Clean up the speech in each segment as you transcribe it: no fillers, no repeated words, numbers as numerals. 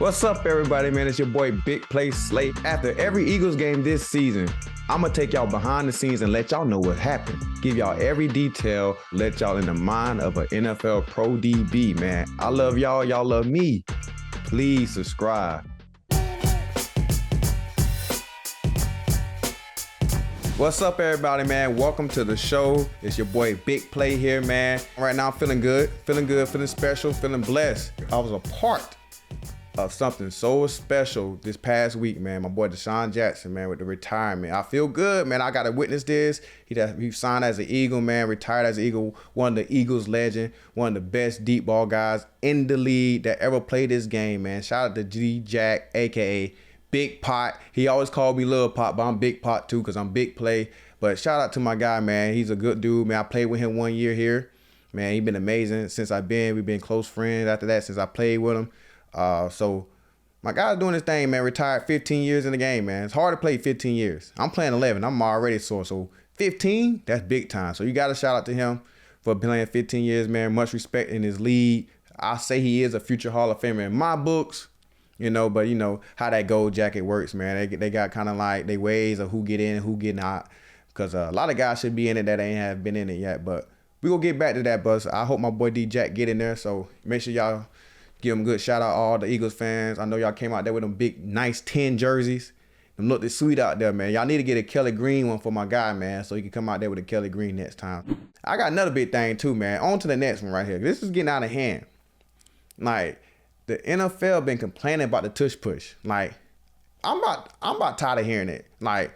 What's up, everybody, man? It's your boy Big Play Slay. After every Eagles game this season, I'm going to take y'all behind the scenes and let y'all know what happened. Give y'all every detail, let y'all in the mind of an NFL Pro DB, man. I love y'all. Y'all love me. Please subscribe. What's up, everybody, man? Welcome to the show. It's your boy Big Play here, man. Right now, I'm feeling good, feeling special, feeling blessed. I was a part of something so special this past week, man. My boy DeSean Jackson, man, with the retirement. I feel good, man. I got to witness this. He signed as an Eagle, man, retired as an Eagle, one of the Eagles legend, one of the best deep ball guys in the league that ever played this game, man. Shout out to G-Jack, a.k.a. Big Pot. He always called me Lil Pot, but I'm Big Pot too because I'm Big Play. But shout out to my guy, man. He's a good dude, man. I played with him 1 year here. Man, he's been amazing since we've been close friends after that since I played with him. So my guy's doing his thing, man. Retired 15 years in the game, man. It's hard to play 15 years. I'm playing 11. I'm already sore. So 15, that's big time. So you got to shout out to him for playing 15 years, man. Much respect in his league. I say he is a future Hall of Famer in my books, but you know how that gold jacket works, man. They got kind of like they ways of who get in and who get out. Because a lot of guys should be in it that ain't have been in it yet. But we going to get back to that, Buzz. I hope my boy D-Jack get in there. So make sure y'all give him a good shout out, all the Eagles fans. I know y'all came out there with them big, nice 10 jerseys. Them looked sweet out there, man. Y'all need to get a Kelly Green one for my guy, man, so he can come out there with a Kelly Green next time. I got another big thing too, man. On to the next one right here. This is getting out of hand. Like, the NFL been complaining about the tush push. Like, I'm about tired of hearing it. Like,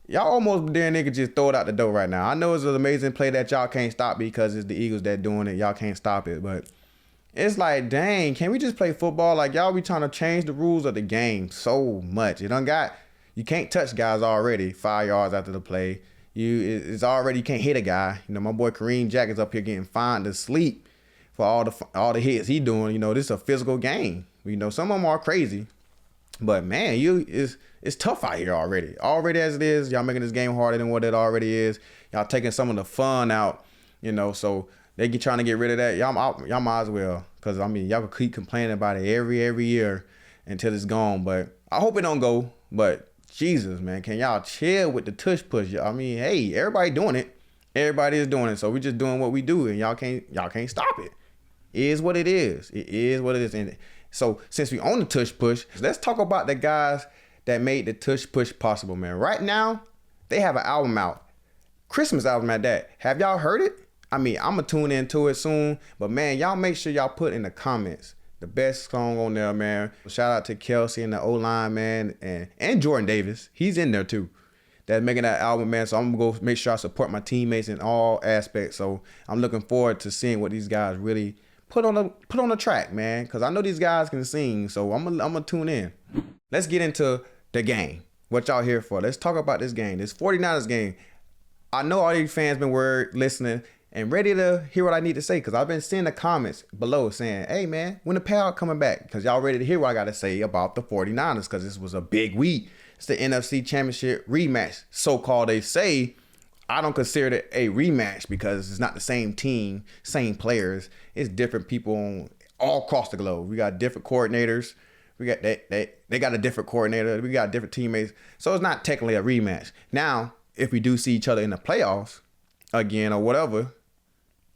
y'all almost damn nigga just throw it out the door right now. I know it's an amazing play that y'all can't stop because it's the Eagles that doing it. Y'all can't stop it, but it's like, dang, can we just play football? Like, y'all be trying to change the rules of the game so much. You can't touch guys already 5 yards after the play. You can't hit a guy. My boy Kareem Jack is up here getting fined to sleep for all the hits he doing. This is a physical game. Some of them are crazy. But, man, it's tough out here already. Already as it is, y'all making this game harder than what it already is. Y'all taking some of the fun out, so they get trying to get rid of that. Y'all might as well, because y'all can keep complaining about it every year until it's gone. But I hope it don't go. But Jesus, man, can y'all chill with the tush push? Hey, everybody doing it. Everybody is doing it. So we just doing what we do, and y'all can't stop it. It is what it is. It is what it is. And so since we own the tush push, let's talk about the guys that made the tush push possible, man. Right now, they have an album out, Christmas album at that. Have y'all heard it? I'm going to tune into it soon. But, man, y'all make sure y'all put in the comments the best song on there, man. Shout out to Kelsey and the O-line, man, and Jordan Davis. He's in there, too. That's making that album, man. So I'm going to go make sure I support my teammates in all aspects. So I'm looking forward to seeing what these guys really put on the track, man, because I know these guys can sing. So I'm gonna tune in. Let's get into the game. What y'all here for? Let's talk about this game. This 49ers game. I know all these fans been listening and ready to hear what I need to say, because I've been seeing the comments below saying, hey, man, when the payout coming back? Because y'all ready to hear what I got to say about the 49ers, because this was a big week. It's the NFC Championship rematch, so-called, they say. I don't consider it a rematch because it's not the same team, same players. It's different people all across the globe. We got different coordinators. We got they got a different coordinator. We got different teammates. So it's not technically a rematch. Now, if we do see each other in the playoffs again or whatever,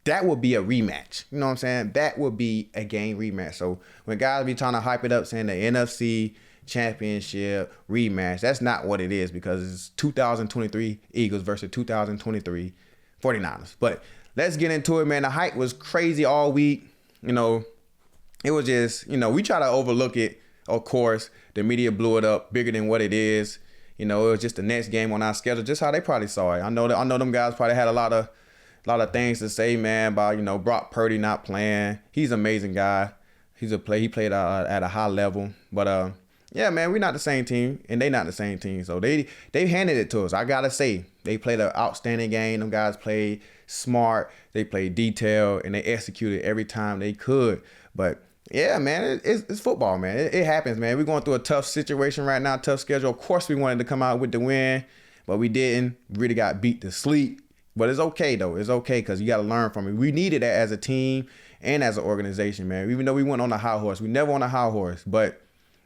that would be a rematch. You know what I'm saying? That would be a game rematch. So when guys be trying to hype it up saying the NFC Championship rematch, that's not what it is, because it's 2023 Eagles versus 2023 49ers. But let's get into it, man. The hype was crazy all week. It was just, we try to overlook it. Of course, the media blew it up bigger than what it is. It was just the next game on our schedule, just how they probably saw it. I know them guys probably had a lot of things to say, man, about, Brock Purdy not playing. He's an amazing guy. He played at a high level. But, yeah, man, we're not the same team, and they not the same team. So they handed it to us. I got to say, they played an outstanding game. Them guys played smart. They played detailed, and they executed every time they could. But, yeah, man, it's football, man. It happens, man. We're going through a tough situation right now, tough schedule. Of course, we wanted to come out with the win, but we didn't. We really got beat to sleep. But it's okay, though. It's okay, because you got to learn from it. We needed that as a team and as an organization, man. Even though we went on a high horse. We never on a high horse. But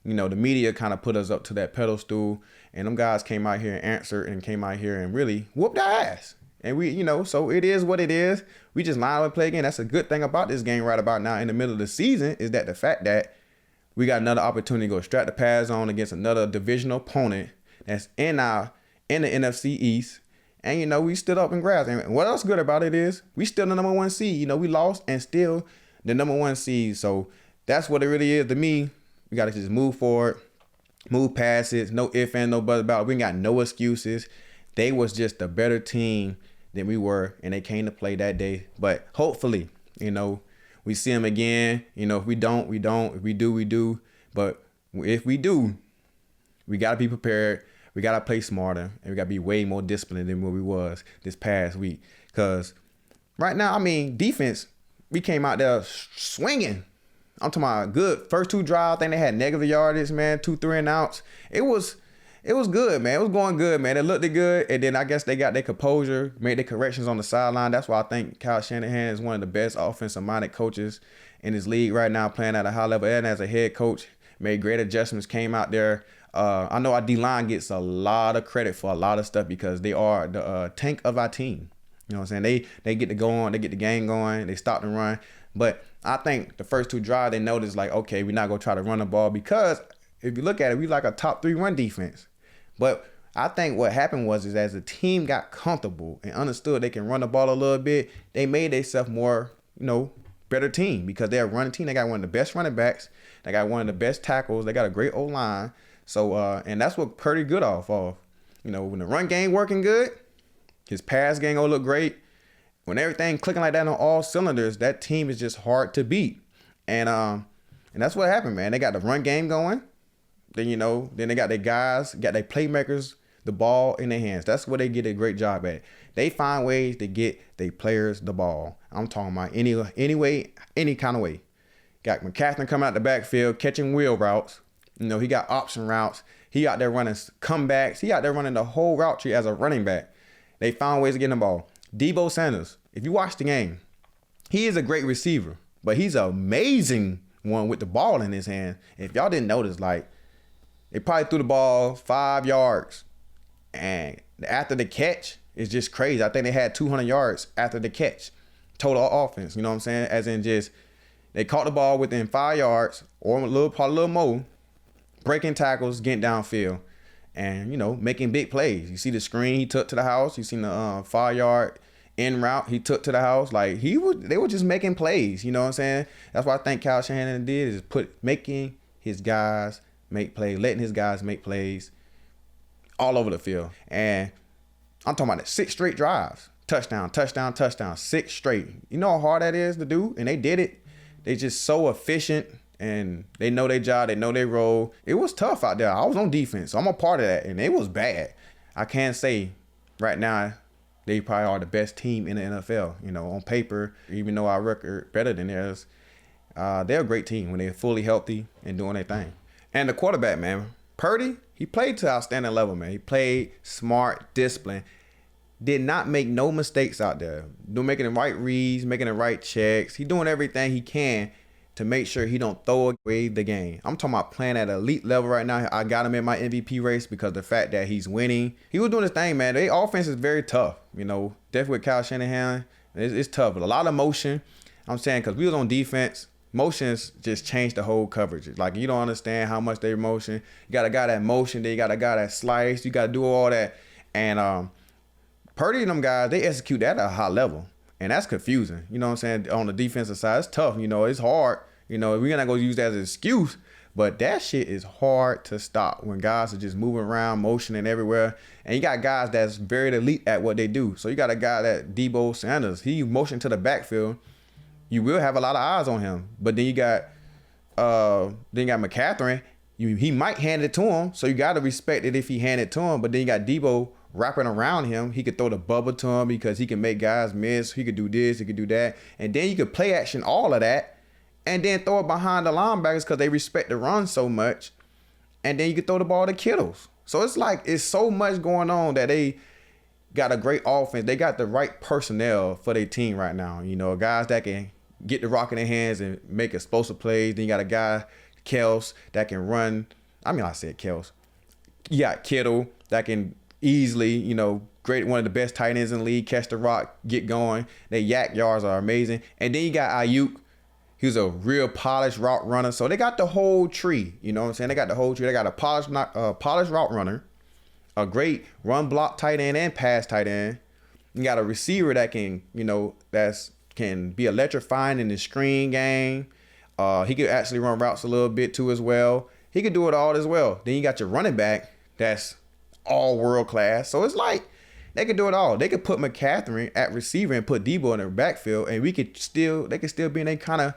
you know, the media kind of put us up to that pedestal, and them guys came out here and answered and came out here and really whooped our ass. And we, you know, so it is what it is. We just line up and play again. That's a good thing about this game right about now in the middle of the season is that the fact that we got another opportunity to go strap the pads on against another divisional opponent that's in the NFC East. And, you know, we stood up and grabbed. And what else good about it is we still the number 1 seed. You know, we lost and still the number 1 seed. So that's what it really is to me. We got to just move forward, move past it. No ifs and no buts about it. We ain't got no excuses. They was just a better team than we were, and they came to play that day. But hopefully, you know, we see them again. You know, if we don't, we don't. If we do, we do. But if we do, we got to be prepared. We got to play smarter, and we got to be way more disciplined than what we was this past week. Because right now, I mean, defense, we came out there swinging. I'm talking about good first 2 drives. I think they had negative yardage, man, 2 3-and-outs. It was good, man. It was going good, man. It looked good. And then I guess they got their composure, made their corrections on the sideline. That's why I think Kyle Shanahan is one of the best offensive-minded coaches in this league right now, playing at a high level. And as a head coach, made great adjustments, came out there. I know our D-line gets a lot of credit for a lot of stuff because they are the tank of our team. You know what I'm saying? They get to go on. They get the game going. They stop the run. But I think the first 2 drives, they noticed, like, okay, we're not going to try to run the ball because if you look at it, we like a top 3 run defense. But I think what happened was as the team got comfortable and understood they can run the ball a little bit, they made themselves more, you know, better team because they're a running team. They got one of the best running backs. They got one of the best tackles. They got a great O-line. So, and that's what Purdy good off of. You know, when the run game working good, his pass game gonna look great. When everything clicking like that on all cylinders, that team is just hard to beat. And that's what happened, man. They got the run game going. Then, you know, then they got their guys, got their playmakers, the ball in their hands. That's what they get a great job at. They find ways to get their players the ball. I'm talking about any way, any kind of way. Got McCaffrey coming out the backfield, catching wheel routes. You know, he got option routes. He out there running comebacks. He out there running the whole route tree as a running back. They found ways to get the ball. Deebo Sanders, if you watch the game, he is a great receiver, but he's an amazing one with the ball in his hand. If y'all didn't notice, like, they probably threw the ball 5 yards, and after the catch, it's just crazy. I think they had 200 yards after the catch, total offense. You know what I'm saying? As in just they caught the ball within 5 yards or probably a little more, breaking tackles, getting downfield, and, you know, making big plays. You see the screen he took to the house. You seen the 5-yard in route he took to the house. Like, they were just making plays. You know what I'm saying? That's what I think Kyle Shanahan did is making his guys make plays, letting his guys make plays all over the field. And I'm talking about 6 straight drives. Touchdown, touchdown, touchdown. 6 straight. You know how hard that is to do? And they did it. They just so efficient, and they know their job. They know their role. It was tough out there. I was on defense, so I'm a part of that, and it was bad. I can't say right now they probably are the best team in the NFL. You know, on paper, even though our record better than theirs, they're a great team when they're fully healthy and doing their thing. And the quarterback, man, Purdy, he played to outstanding level, man. He played smart, disciplined, did not make no mistakes out there. Making the right reads, making the right checks. He doing everything he can to make sure he don't throw away the game. I'm talking about playing at an elite level right now. I got him in my MVP race because of the fact that he's winning. He was doing his thing, man. Their offense is very tough. You know, definitely with Kyle Shanahan, it's tough. But a lot of motion. I'm saying because we was on defense, motions just changed the whole coverage. Like, you don't understand how much they motion. You got a guy that motion, then you got a guy that slice. You got to do all that. And Purdy and them guys, they execute that at a high level. And that's confusing. You know what I'm saying? On the defensive side, it's tough. You know, it's hard. You know, we're not going to use that as an excuse. But that shit is hard to stop when guys are just moving around, motioning everywhere. And you got guys that's very elite at what they do. So you got a guy that Deebo Sanders, he motioned to the backfield. You will have a lot of eyes on him. But then you got McCaffrey. He might hand it to him. So you got to respect it if he hand it to him. But then you got Deebo wrapping around him. He could throw the bubble to him because he can make guys miss. He could do this. He could do that. And then you could play action all of that. And then throw it behind the linebackers because they respect the run so much. And then you can throw the ball to Kittles. So it's like it's so much going on that they got a great offense. They got the right personnel for their team right now. You know, guys that can get the rock in their hands and make explosive plays. Then you got a guy Kels that can run. I said Kels. You got Kittle that can easily, great, one of the best tight ends in the league, catch the rock, get going. Their yak yards are amazing. And then you got Aiyuk. He's a real polished route runner. So they got the whole tree. You know what I'm saying? They got the whole tree. They got a polished route runner, a great run block tight end and pass tight end. You got a receiver that can, can be electrifying in the screen game. He could actually run routes a little bit too as well. He could do it all as well. Then you got your running back that's all world class. So it's like they could do it all. They could put McCaffrey at receiver and put Deebo in the backfield, and they could still be in a kind of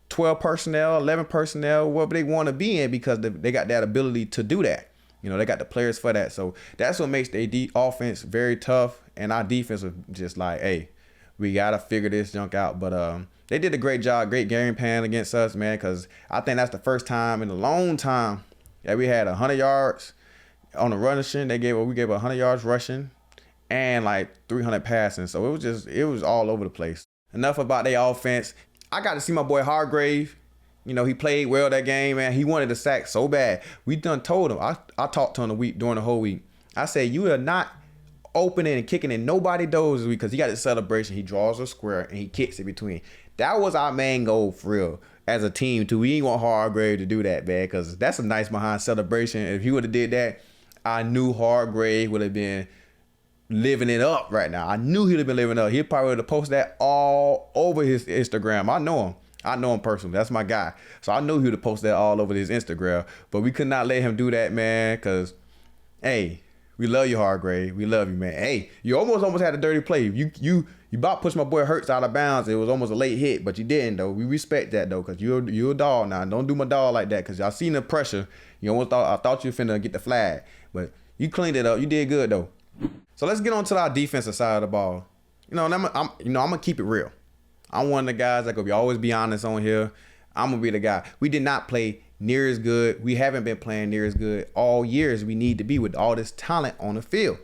12 personnel, 11 personnel, whatever they want to be in, because they got that ability to do that. They got the players for that. So that's what makes their offense very tough. And our defense was just like, hey, we got to figure this junk out. But they did a great job, great game plan against us, man, because I think that's the first time in a long time that we had 100 yards on the rushing. We gave 100 yards rushing and like 300 passing. So it was all over the place. Enough about their offense. I got to see my boy Hargrave. He played well that game, man. He wanted a sack so bad. We done told him. I talked to him during the whole week. I said, you are not opening and kicking in nobody doors this week, because he got the celebration. He draws a square and he kicks it between. That was our main goal for real as a team too. We ain't want Hargrave to do that, man, because that's a nice behind celebration. If he would have did that, I knew Hargrave would have been living it up right now. I knew he'd have been living it up. He probably would have posted that all over his Instagram. I know him personally. That's my guy. So I knew he would have posted that all over his Instagram. But we could not let him do that, man, because, hey, we love you, Hargrave. We love you, man. Hey, you almost had a dirty play. You about pushed my boy Hurts out of bounds. It was almost a late hit, but you didn't, though. We respect that, though, because you're a dog now. Don't do my dog like that, because y'all seen the pressure. I thought you were finna get the flag. But you cleaned it up. You did good, though. So let's get on to our defensive side of the ball. I'm gonna keep it real. I'm one of the guys that could always be honest on here. I'm gonna be the guy. We did not play near as good. We haven't been playing near as good all year as we need to be with all this talent on the field.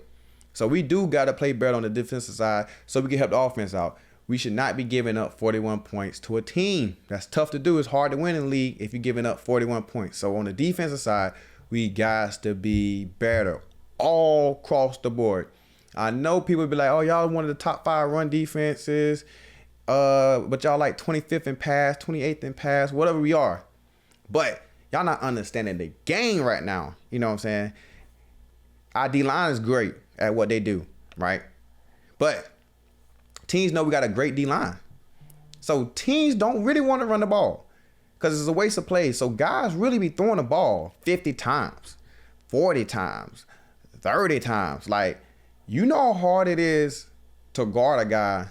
So we do gotta play better on the defensive side so we can help the offense out. We should not be giving up 41 points to a team. That's tough to do. It's hard to win in the league if you're giving up 41 points. So on the defensive side, we got to be better all across the board. I know people be like, oh, y'all one of the top 5 run defenses, but y'all like 25th in pass, 28th in pass, whatever we are. But y'all not understanding the game right now. You know what I'm saying? Our D-line is great at what they do, right? But teams know we got a great D-line. So teams don't really want to run the ball because it's a waste of plays. So guys really be throwing the ball 50 times, 40 times, 30 times. Like, you know how hard it is to guard a guy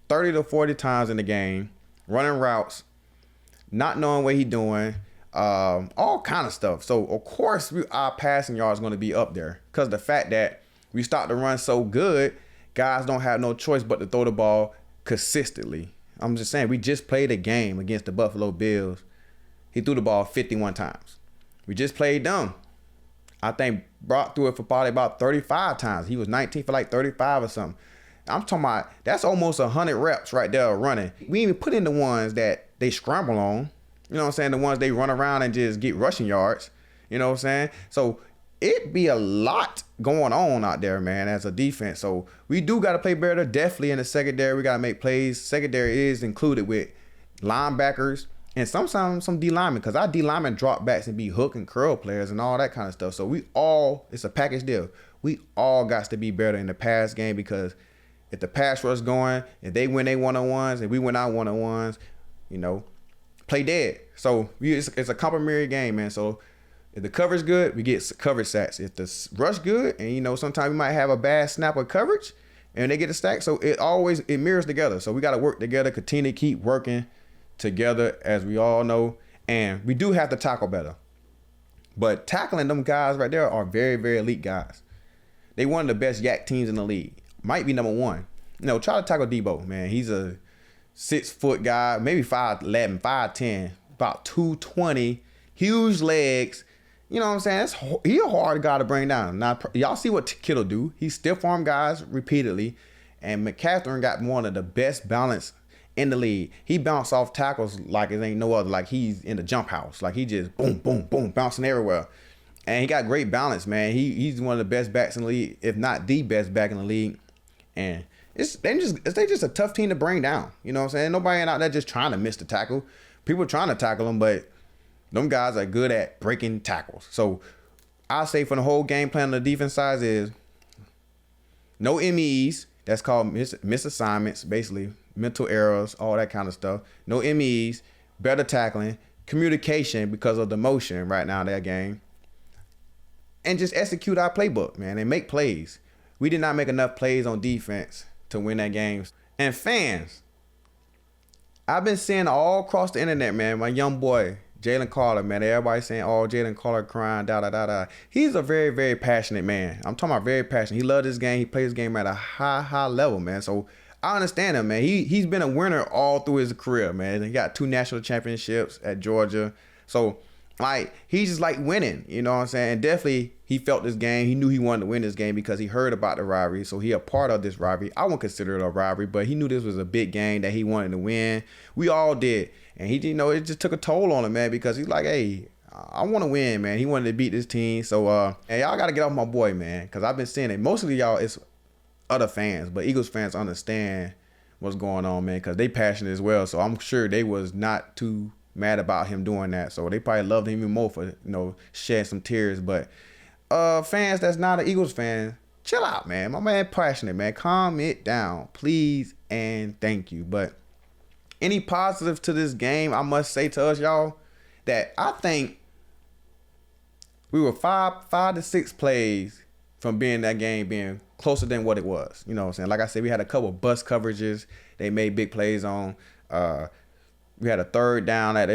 30 to 40 times in the game, running routes, not knowing what he's doing, all kind of stuff. So, of course, our passing yards is going to be up there because the fact that we start to run so good, guys don't have no choice but to throw the ball consistently. I'm just saying, we just played a game against the Buffalo Bills. He threw the ball 51 times. We just played them. I think Brock threw it for probably about 35 times. He was 19 for like 35 or something. I'm talking about, that's almost 100 reps right there running. We even put in the ones that they scramble on. You know what I'm saying? The ones they run around and just get rushing yards. You know what I'm saying? So it be a lot going on out there, man, as a defense. So we do got to play better. Definitely in the secondary, we got to make plays. Secondary is included with linebackers and sometimes some D linemen, because our D linemen drop backs and be hook and curl players and all that kind of stuff. So it's a package deal. We all got to be better in the pass game, because if the pass rush going, if they win their one-on-ones and we win our one-on-ones, play dead. So it's a complimentary game, man. So if the coverage good, we get coverage sacks. If the rush good, and sometimes we might have a bad snap of coverage and they get a stack. So it mirrors together. So we got to work together, continue to keep working together, as we all know. And we do have to tackle better. But tackling them guys right there are very, very elite guys. They one of the best yak teams in the league. Might be number one. Try to tackle Deebo, man. He's a 6-foot guy, maybe 5'11", 5'10", about 220, huge legs. You know what I'm saying? He's a hard guy to bring down. Now, y'all see what Kittle do. He stiff arm guys repeatedly. And McCaffrey got one of the best balance in the league. He bounced off tackles like it ain't no other. Like he's in the jump house. Like he just boom, boom, boom, bouncing everywhere. And he got great balance, man. He's one of the best backs in the league, if not the best back in the league. And they just a tough team to bring down. You know what I'm saying? Nobody out there just trying to miss the tackle. People trying to tackle them, but them guys are good at breaking tackles. So I say for the whole game plan on the defense side is no MEs. That's called misassignments, basically mental errors, all that kind of stuff. No MEs, better tackling, communication because of the motion right now in that game. And just execute our playbook, man, and make plays. We did not make enough plays on defense to win that game. And fans, I've been seeing all across the internet, man, my young boy, Jalen Carter, man, everybody saying, oh, Jalen Carter crying, da-da-da-da. He's a very, very passionate man. I'm talking about very passionate. He loves this game. He plays this game at a high level, man. So I understand him, man. He's been a winner all through his career, man. He got 2 national championships at Georgia. So, like, he's just like winning, you know what I'm saying? And definitely he felt this game. He knew he wanted to win this game because he heard about the rivalry. So he a part of this rivalry. I won't consider it a rivalry, but he knew this was a big game that he wanted to win. We all did. And he, you know, it just took a toll on him, man, because he's like, hey, I want to win, man. He wanted to beat this team. So, hey, y'all got to get off my boy, man, because I've been seeing it. Most of y'all, it's other fans, but Eagles fans understand what's going on, man, because they passionate as well. So I'm sure they was not too mad about him doing that. So they probably loved him even more for, you know, shedding some tears. But fans that's not an Eagles fan, chill out, man. My man passionate, man. Calm it down, please and thank you. But any positive to this game, I must say to us, y'all, that I think we were five to six plays from being that game being closer than what it was. You know what I'm saying? Like I said, we had a couple bust coverages they made big plays on. We had a third down that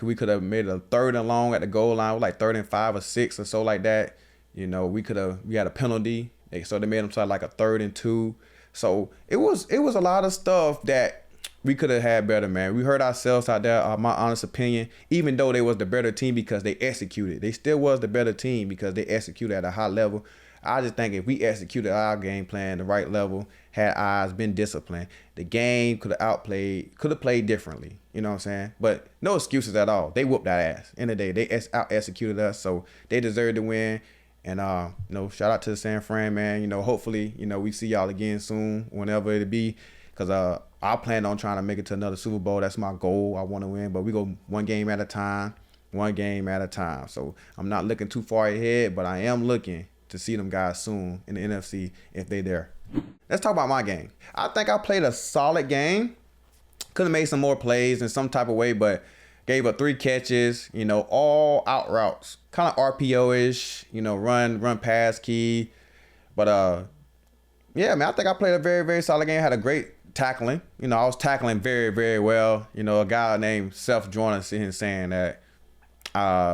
we could have made a 3rd and long at the goal line, like 3rd and 5 or 6 or so like that. You know, we had a penalty. So they made them start like a 3rd and 2. So it was a lot of stuff that we could have had better, man. We hurt ourselves out there, my honest opinion, even though they was the better team because they executed. They still was the better team because they executed at a high level. I just think if we executed our game plan the right level, had eyes, been disciplined, the game could have played differently. You know what I'm saying? But no excuses at all. They whooped our ass. End of the day, they out-executed us, so they deserved to win. And, you know, shout out to the San Fran, man. You know, hopefully, you know, we see y'all again soon, whenever it be, because I plan on trying to make it to another Super Bowl. That's my goal. I want to win, but we go one game at a time. So I'm not looking too far ahead, but I am looking to see them guys soon in the NFC if they there. Let's talk about my game. I think I played a solid game. Could have made some more plays in some type of way, but gave up 3 catches, you know, all out routes. Kind of RPO-ish, you know, run pass key. But yeah, man, I think I played a very, very solid game. Had a great tackling. You know, I was tackling very, very well. You know, a guy named Seth Joyner sitting here saying that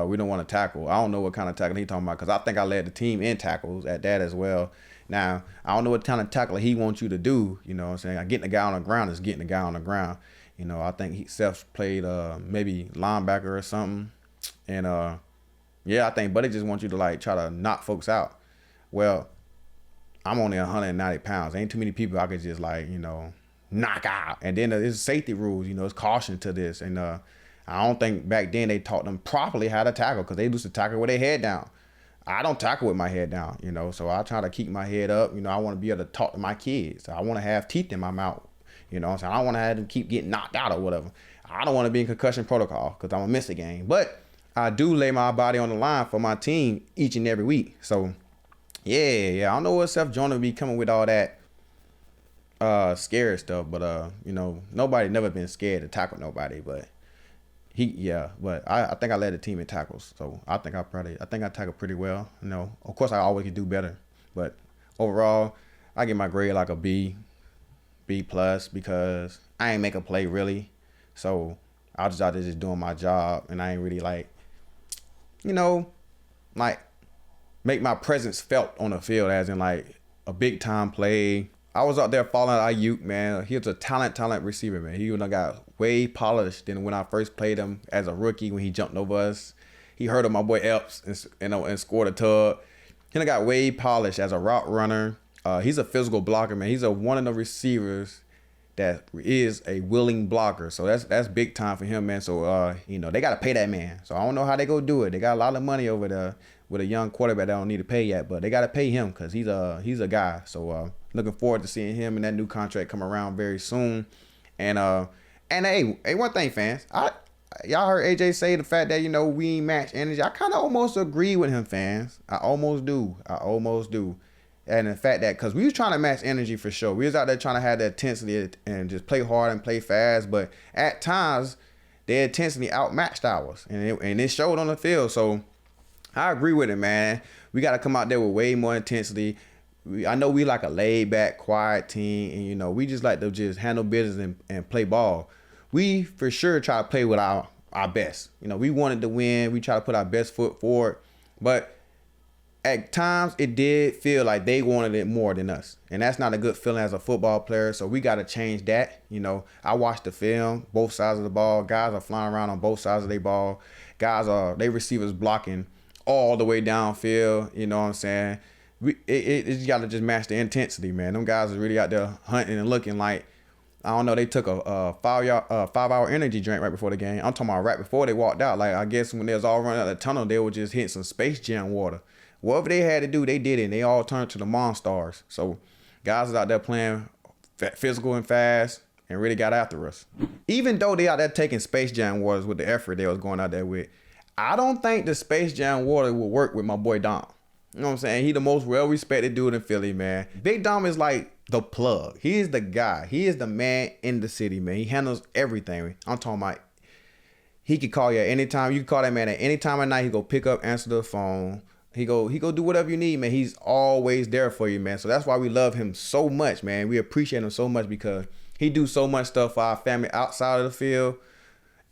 we don't want to tackle. I don't know what kind of tackling he's talking about because I think I led the team in tackles at that as well. Now, I don't know what kind of tackle he wants you to do. You know what I'm saying? Getting the guy on the ground is getting the guy on the ground. You know, I think Seth played maybe linebacker or something. And, yeah, I think Buddy just wants you to, like, try to knock folks out. Well, I'm only 190 pounds. Ain't too many people I could just, like, you know, knock out. And then there's safety rules. You know, it's caution to this. And I don't think back then they taught them properly how to tackle because they used to tackle with their head down. I don't tackle with my head down, you know, so I try to keep my head up. You know, I want to be able to talk to my kids. I want to have teeth in my mouth, you know what I'm saying? I don't want to have them keep getting knocked out or whatever. I don't want to be in concussion protocol because I'm going to miss a game. But I do lay my body on the line for my team each and every week. So, yeah. I don't know what Seth Joyner will be coming with all that scary stuff. But, you know, nobody never been scared to tackle nobody. But I think I led the team in tackles. So I think I tackled pretty well. You know, of course I always could do better, but overall I get my grade like a B+ because I ain't make a play really. So I was out there just doing my job and I ain't really like, you know, like make my presence felt on the field as in like a big time play. I was out there following Aiyuk, man. He was a talent receiver, man. He got way polished than when I first played him as a rookie when he jumped over us. He hurt on my boy Epps and scored a tub. He got way polished as a route runner. He's a physical blocker, man. He's one of the receivers that is a willing blocker. So that's big time for him, man. So they got to pay that man. So I don't know how they go do it. They got a lot of money over there with a young quarterback that don't need to pay yet, but they got to pay him because he's a guy. So looking forward to seeing him and that new contract come around very soon. And hey, one thing, fans, y'all heard AJ say the fact that we ain't match energy. I kind of almost agree with him, fans. I almost do. And the fact that, because we was trying to match energy for sure. We was out there trying to have that intensity and just play hard and play fast. But at times, their intensity outmatched ours. And it showed on the field. So I agree with it, man. We got to come out there with way more intensity. I know we like a laid-back, quiet team. And, we just like to just handle business and play ball. We for sure try to play with our best. We wanted to win. We try to put our best foot forward. But at times, it did feel like they wanted it more than us. And that's not a good feeling as a football player. So we got to change that. I watched the film, both sides of the ball. Guys are flying around on both sides of their ball. They receivers blocking all the way downfield. You know what I'm saying? It got to just match the intensity, man. Them guys are really out there hunting and looking like, I don't know, they took a 5-hour energy drink right before the game. I'm talking about right before they walked out. Like, I guess when they was all running out of the tunnel, they were just hitting some Space Jam water. Whatever they had to do, they did it. And they all turned to the Monstars. So guys is out there playing physical and fast and really got after us. Even though they out there taking Space Jam waters with the effort they was going out there with, I don't think the Space Jam water will work with my boy Dom. You know what I'm saying? He the most well-respected dude in Philly, man. Big Dom is like the plug. He is the guy. He is the man in the city, man. He handles everything. I'm talking about, he could call you at any time. You can call that man at any time of night. He go pick up, answer the phone. He go do whatever you need, man. He's always there for you, man. So that's why we love him so much, man. We appreciate him so much because he do so much stuff for our family outside of the field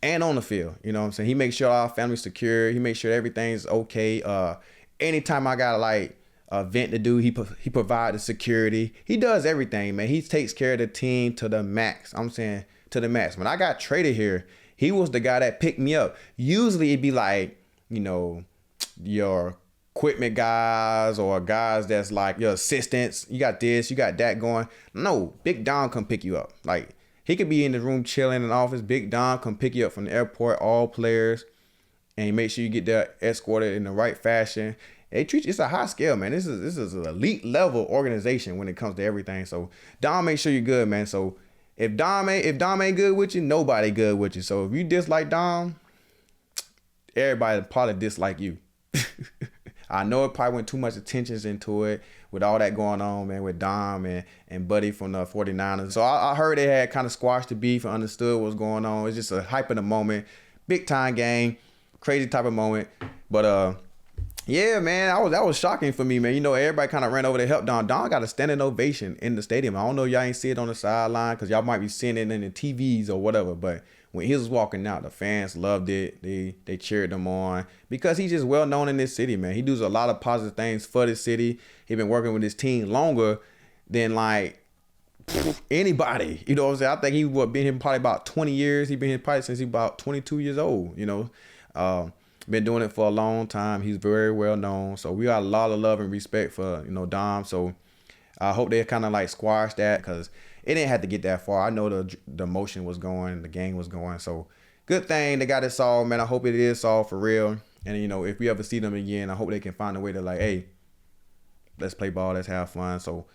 and on the field. You know what I'm saying? He makes sure our family's secure. He makes sure everything's okay. Anytime I got like a event to do, he provides the security. He does everything, man. He takes care of the team to the max. I'm saying to the max. When I got traded here, he was the guy that picked me up. Usually it'd be like, your equipment guys or guys that's like your assistants. You got this, you got that going. No, Big Don come pick you up. Like, he could be in the room chilling in the office. Big Don come pick you up from the airport, all players, and make sure you get there escorted in the right fashion. They treat you, it's a high scale, man. This is an elite level organization when it comes to everything. So Don make sure you're good, man. So if Dom ain't good with you, nobody good with you. So if you dislike Dom, everybody probably dislike you. I know it probably went too much attention into it with all that going on, man, with Dom and Buddy from the 49ers. So I heard they had kind of squashed the beef and understood what was going on. It's just a hype in the moment, big time game, crazy type of moment. But yeah, man, that was shocking for me, man. Everybody kind of ran over to help Don. Don got a standing ovation in the stadium. I don't know if y'all ain't see it on the sideline because y'all might be seeing it in the TVs or whatever, but when he was walking out, the fans loved it. They cheered him on because he's just well known in this city, man. He does a lot of positive things for this city. He been working with his team longer than like anybody. You know what I'm saying? I think he would been here probably about 20 years. He been here probably since he about 22 years old. Been doing it for a long time. He's very well known. So we got a lot of love and respect for Dom. So I hope they kind of like squash that because it didn't have to get that far. I know the motion was going, the game was going. So good thing they got it solved, man. I hope it is solved for real. And, if we ever see them again, I hope they can find a way to like, hey, let's play ball, let's have fun. So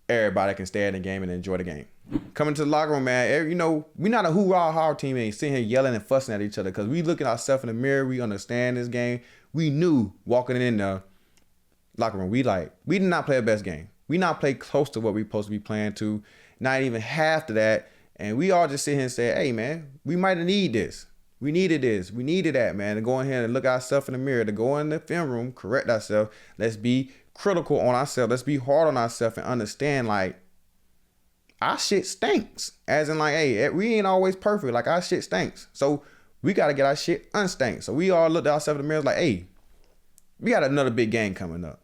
everybody can stay in the game and enjoy the game. Coming to the locker room, man, we not a hoorah team ain't sitting here yelling and fussing at each other because we look at ourselves in the mirror. We understand this game. We knew walking in the locker room, we did not play our best game. We not play close to what we supposed to be playing to. Not even half to that. And we all just sit here and say, hey, man, we might need this. We needed this. We needed that, man. To go in here and look ourselves in the mirror, to go in the film room, correct ourselves. Let's be critical on ourselves. Let's be hard on ourselves and understand, like, our shit stinks. As in, like, hey, we ain't always perfect. Like, our shit stinks. So we got to get our shit unstanked. So we all looked at ourselves in the mirror like, hey, we got another big game coming up.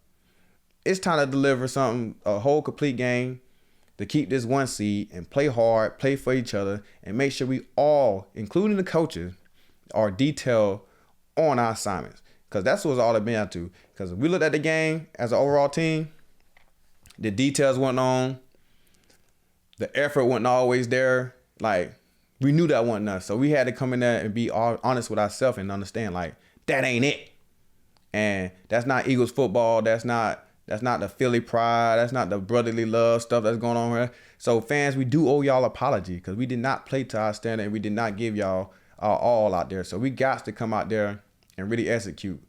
It's time to deliver something, a whole complete game, to keep this one seed and play hard, play for each other, and make sure we all, including the coaches, are detailed on our assignments. Because that's what's all it been up to. Because if we looked at the game as an overall team, the details went on. The effort wasn't always there. Like, we knew that wasn't us. So we had to come in there and be honest with ourselves and understand, like, that ain't it. And that's not Eagles football. That's not the Philly pride. That's not the brotherly love stuff that's going on here. So fans, we do owe y'all apology because we did not play to our standard and we did not give y'all our all out there. So we got to come out there and really execute.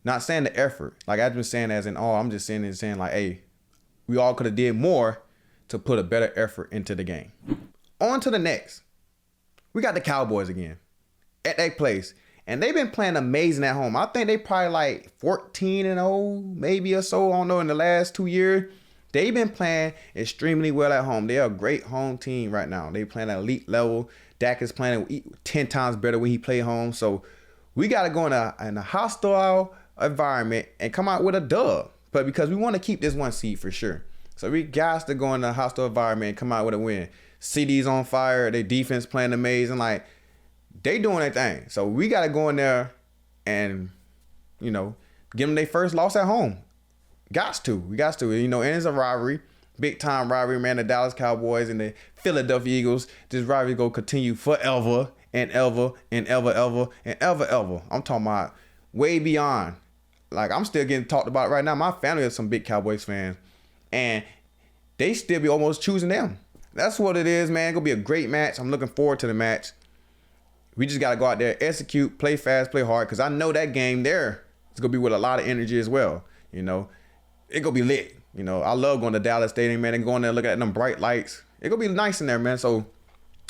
Not saying the effort. Like I've been saying as in all, I'm just saying like, hey, we all could have did more to put a better effort into the game. On to the next. We got the Cowboys again at that place. And they've been playing amazing at home. I think they probably like 14-0, maybe or so. I don't know, in the last 2 years. They've been playing extremely well at home. They're a great home team right now. They playing at elite level. Dak is playing 10 times better when he play home. So we got to go in a hostile environment and come out with a dub. But because we want to keep this 1 seed for sure. So we got to go in a hostile environment and come out with a win. CD's on fire. Their defense playing amazing. Like, they doing their thing. So we got to go in there and, give them their first loss at home. We got to. And it's a rivalry. Big time rivalry, man. The Dallas Cowboys and the Philadelphia Eagles. This rivalry going to continue forever and ever and ever and ever. I'm talking about way beyond. Like, I'm still getting talked about right now. My family is some big Cowboys fans. And they still be almost choosing them. That's what it is, man. It's going to be a great match. I'm looking forward to the match. We just got to go out there, execute, play fast, play hard, because I know that game there is going to be with a lot of energy as well. It's going to be lit. I love going to Dallas Stadium, man, and going there and looking at them bright lights. It's going to be nice in there, man. So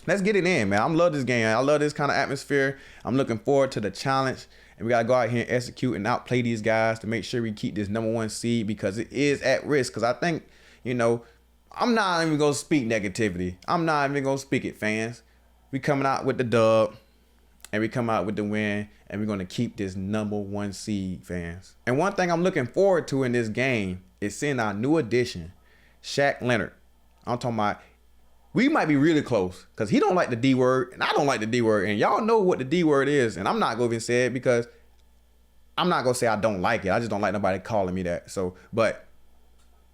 let's get it in, man. I love this game. I love this kind of atmosphere. I'm looking forward to the challenge, and we got to go out here and execute and outplay these guys to make sure we keep this number 1 seed because it is at risk. Because I think, I'm not even going to speak negativity. I'm not even going to speak it, fans. We coming out with the dub. And we come out with the win, and we're going to keep this number 1 seed, fans. And one thing I'm looking forward to in this game is seeing our new addition, Shaq Leonard. I'm talking about, we might be really close because he don't like the D word, and I don't like the D word. And y'all know what the D word is, and I'm not going to even say it because I'm not going to say I don't like it. I just don't like nobody calling me that. So, but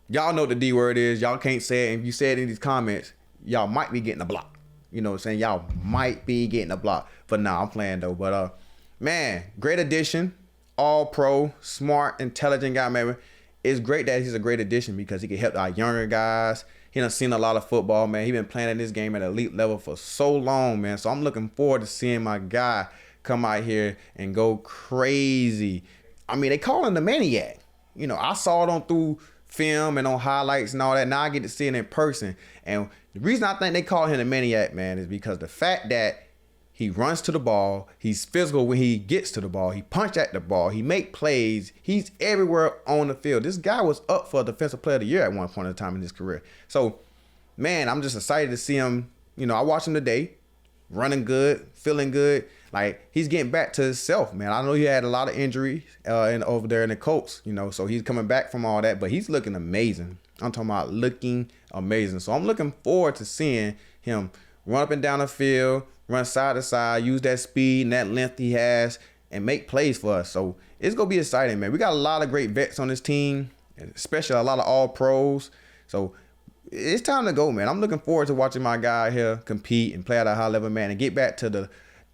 y'all know what the D word is. Y'all can't say it. And if you say it in these comments, y'all might be getting a block. You know what I'm saying? Y'all might be getting a block. But nah, I'm playing though. But man, great addition. All pro, smart, intelligent guy, man. It's great that he's a great addition because he can help our younger guys. He done seen a lot of football, man. He been playing in this game at elite level for so long, man. So I'm looking forward to seeing my guy come out here and go crazy. I mean, they call him the maniac. I saw it on through film and on highlights and all that. Now I get to see it in person. And the reason I think they call him the maniac, man, is because the fact that he runs to the ball, he's physical when he gets to the ball, he punch at the ball, he make plays, he's everywhere on the field. This guy was up for Defensive Player of the Year at one point in time in his career. So, man, I'm just excited to see him. I watched him today, running good, feeling good. Like, he's getting back to himself, man. I know he had a lot of injuries over there in the Colts, so he's coming back from all that, but he's looking amazing. I'm talking about looking amazing. So I'm looking forward to seeing him run up and down the field, run side to side, use that speed and that length he has, and make plays for us. So it's going to be exciting, man. We got a lot of great vets on this team, especially a lot of all pros. So it's time to go, man. I'm looking forward to watching my guy here compete and play at a high level, man, and get back to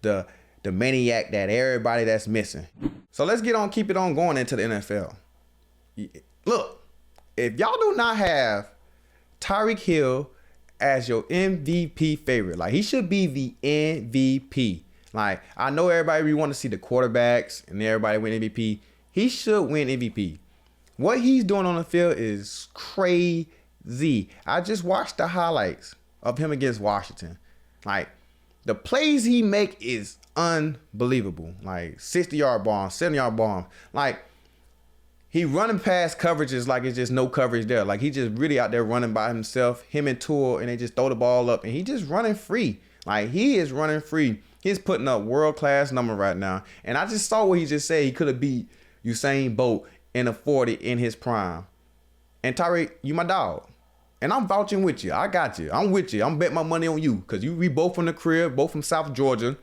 the maniac that everybody that's missing. So let's keep it on going into the NFL. Look, if y'all do not have Tyreek Hill as your MVP favorite, like, he should be the MVP. Like, I know everybody, we want to see the quarterbacks and everybody win MVP. He should win MVP. What he's doing on the field is crazy. I just watched the highlights of him against Washington. Like, the plays he make is unbelievable. Like, 60-yard bomb, 70-yard bomb. Like, he running past coverages like it's just no coverage there. Like, he just really out there running by himself, him and Tua, and they just throw the ball up, and he just running free. Like, he is running free. He's putting up world-class number right now. And I just saw what he just said. He could have beat Usain Bolt in a 40 in his prime. And Tyreek, you my dog. And I'm vouching with you. I got you. I'm with you. I'm betting my money on you. Because we both from the crib, both from South Georgia.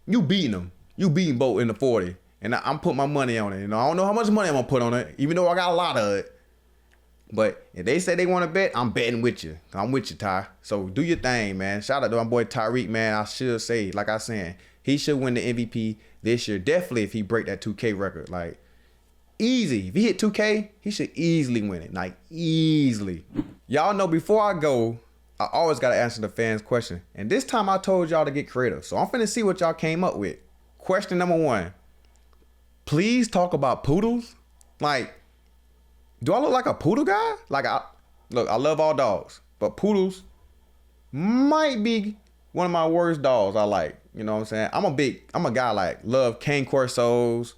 You beating him. You beating Bolt in the 40. And I'm putting my money on it. I don't know how much money I'm going to put on it, even though I got a lot of it. But if they say they want to bet, I'm betting with you. I'm with you, Ty. So do your thing, man. Shout out to my boy Tyreek, man. I should say, like I said, he should win the MVP this year. Definitely if he break that 2K record. Like, easy. If he hit 2K, he should easily win it. Like, easily. Y'all know before I go, I always got to answer the fans' question. And this time I told y'all to get creative. So I'm finna see what y'all came up with. Question number 1. Please talk about poodles. Like, do I look like a poodle guy? Like, I love all dogs, but poodles might be one of my worst dogs I like. You know what I'm saying? I'm a guy like love cane corsos,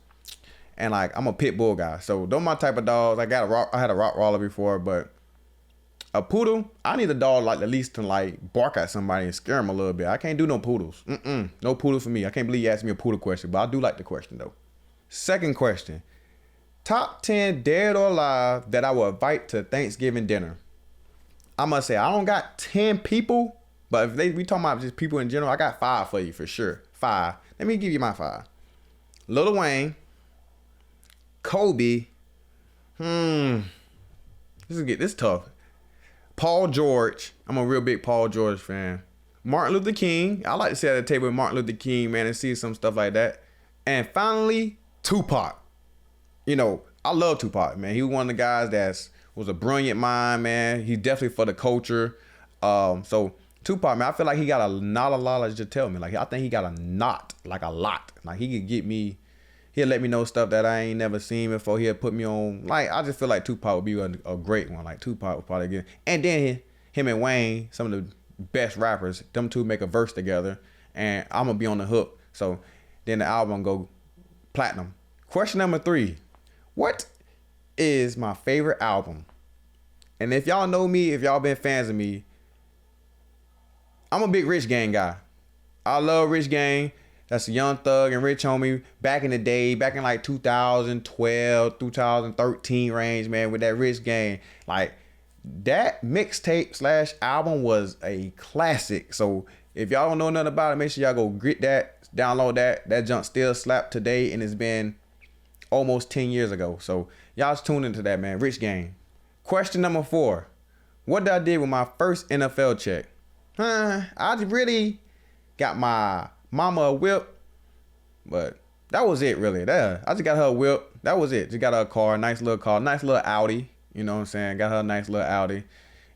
and like I'm a pit bull guy. So those my type of dogs. I had a Rottweiler before, but a poodle, I need a dog like at least to like bark at somebody and scare them a little bit. I can't do no poodles. No poodles for me. I can't believe you asked me a poodle question, but I do like the question though. Second question. Top 10 dead or alive that I will invite to Thanksgiving dinner. I must say, I don't got 10 people, but if we talking about just people in general, I got 5 for you for sure. 5. Let me give you my 5. Lil Wayne, Kobe. This is tough. Paul George. I'm a real big Paul George fan. Martin Luther King. I like to sit at the table with Martin Luther King, man, and see some stuff like that. And finally, Tupac. You know, I love Tupac, man. He was one of the guys that was a brilliant mind, man. He's definitely for the culture. So Tupac, man, I feel like he got a lot of knowledge to tell me. Like, I think he got a lot. Like, he could get me, he'll let me know stuff that I ain't never seen before. He'll put me on, like, I just feel like Tupac would be a great one. Like, Tupac would probably get, and then him and Wayne, some of the best rappers, them two make a verse together, and I'm going to be on the hook. So then the album go platinum. Question number 3. What is my favorite album? And if y'all know me, if y'all been fans of me, I'm a big Rich Gang guy. I love Rich Gang. That's a Young Thug and Rich Homie back in the day, back in like 2012, 2013 range, man, with that Rich Gang. Like, that mixtape / album was a classic. So if y'all don't know nothing about it, make sure y'all go get that, download that. That junk still slap today, and it's been almost 10 years ago. So y'all just tune into that, man. Rich Gang. Question number 4. What did I do with my first NFL check? I really got my mama a whip, but that was it really. I just got her a whip. That was it. Just got her a car, nice little car, nice little Audi. You know what I'm saying? Got her a nice little Audi.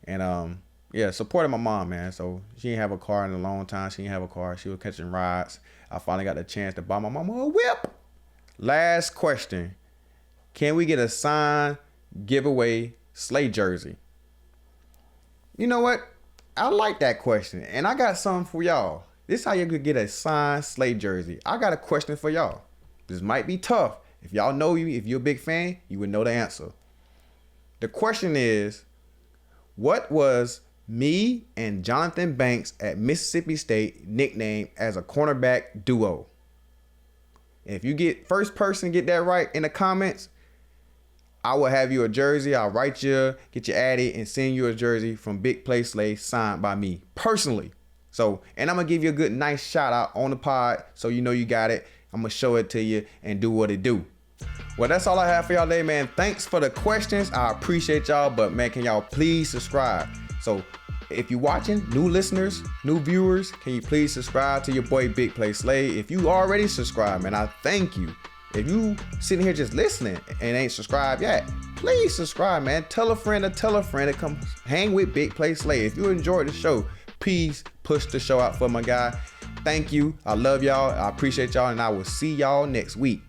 And yeah, supported my mom, man. So she didn't have a car in a long time. She didn't have a car. She was catching rides. I finally got the chance to buy my mama a whip. Last question. Can we get a signed giveaway Slay jersey? You know what? I like that question. And I got something for y'all. This is how you could get a signed Slay jersey. I got a question for y'all. This might be tough. If y'all know you, if you're a big fan, you would know the answer. The question is, what was me and Jonathan Banks at Mississippi State nicknamed as a cornerback duo? If you get first person get that right in the comments, I will have you a jersey. I'll write you, get you added, and send you a jersey from Big Play Slay signed by me personally. So, and I'm gonna give you a good nice shout out on the pod so you know you got it. I'm gonna show it to you and do what it do. Well, that's all I have for y'all today, man. Thanks for the questions. I appreciate y'all, but man, can y'all please subscribe? So if you're watching, new listeners, new viewers, can you please subscribe to your boy Big Play Slay? If you already subscribed, man, I thank you. If you sitting here just listening and ain't subscribed yet, please subscribe, man. Tell a friend to come hang with Big Play Slay. If you enjoyed the show, please push the show out for my guy. Thank you. I love y'all. I appreciate y'all, and I will see y'all next week.